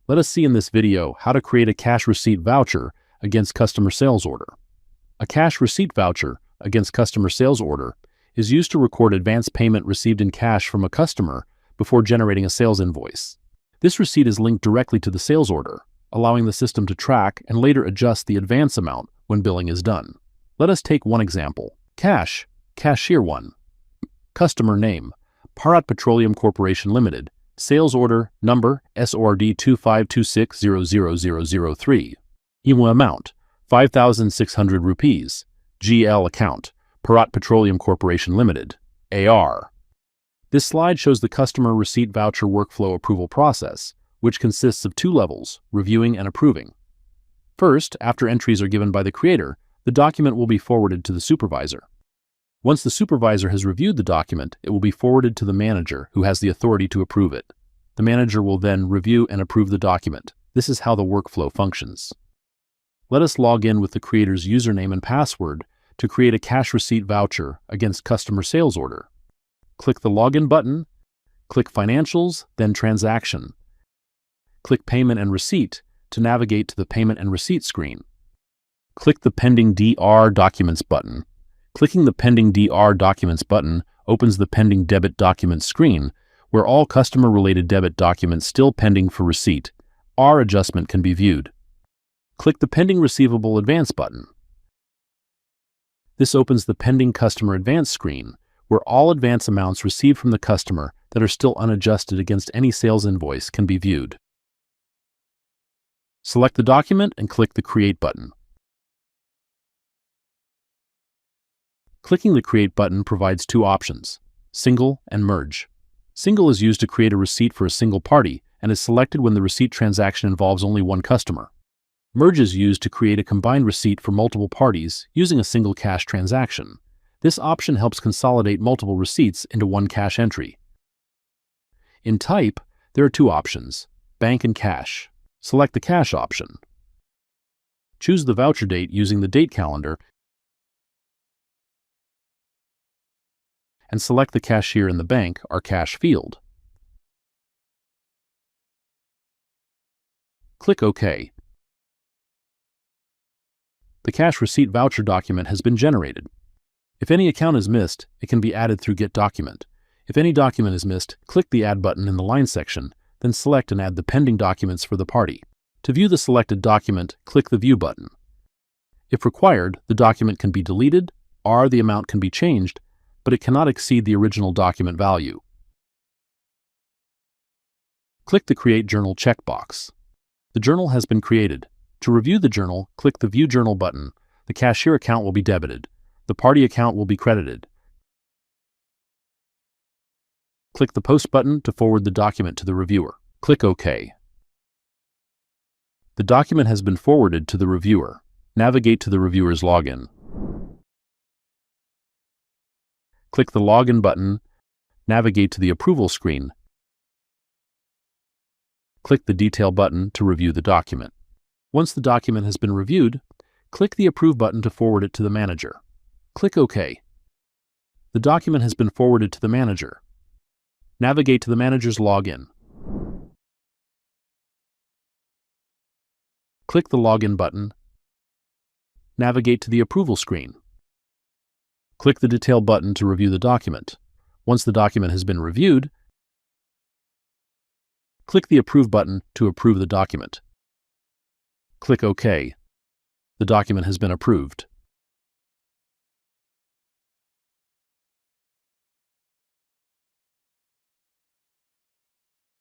Let us see in this video how to create a cash receipt voucher against customer sales order. A cash receipt voucher against customer sales order is used to record advance payment received in cash from a customer before generating a sales invoice. This receipt is linked directly to the sales order, allowing the system to track and later adjust the advance amount when billing is done. Let us take one example. Cash, Cashier 1. Customer name, Bharat Petroleum Corporation Limited. Sales order number SORD 2526000003. EMA amount 5,600 rupees. GL account Bharat Petroleum Corporation Limited. AR. This slide shows the customer receipt voucher workflow approval process, which consists of two levels, reviewing and approving. First, after entries are given by the creator, the document will be forwarded to the supervisor. Once the supervisor has reviewed the document, it will be forwarded to the manager, who has the authority to approve it. The manager will then review and approve the document. This is how the workflow functions. Let us log in with the creator's username and password to create a cash receipt voucher against customer sales order. Click the Login button, click Financials, then Transaction. Click Payment and Receipt to navigate to the Payment and Receipt screen. Click the Pending DR Documents button. Clicking the Pending DR Documents button opens the Pending Debit Documents screen, where all customer-related debit documents still pending for receipt, R adjustment can be viewed. Click the Pending Receivable Advance button. This opens the Pending Customer Advance screen, where all advance amounts received from the customer that are still unadjusted against any sales invoice can be viewed. Select the document and click the Create button. Clicking the Create button provides two options, Single and Merge. Single is used to create a receipt for a single party and is selected when the receipt transaction involves only one customer. Merge is used to create a combined receipt for multiple parties using a single cash transaction. This option helps consolidate multiple receipts into one cash entry. In Type, there are two options, Bank and Cash. Select the Cash option. Choose the voucher date using the date calendar and select the cashier in the bank or cash field. Click OK. The cash receipt voucher document has been generated. If any account is missed, it can be added through Get Document. If any document is missed, click the Add button in the Line section, then select and add the pending documents for the party. To view the selected document, click the View button. If required, the document can be deleted, or the amount can be changed, but it cannot exceed the original document value. Click the Create Journal checkbox. The journal has been created. To review the journal, click the View Journal button. The cashier account will be debited. The party account will be credited. Click the Post button to forward the document to the reviewer. Click OK. The document has been forwarded to the reviewer. Navigate to the reviewer's login. Click the Login button, navigate to the Approval screen. Click the Detail button to review the document. Once the document has been reviewed, click the Approve button to forward it to the manager. Click OK. The document has been forwarded to the manager. Navigate to the manager's login. Click the Login button. Navigate to the Approval screen. Click the Detail button to review the document. Once the document has been reviewed, click the Approve button to approve the document. Click OK. The document has been approved.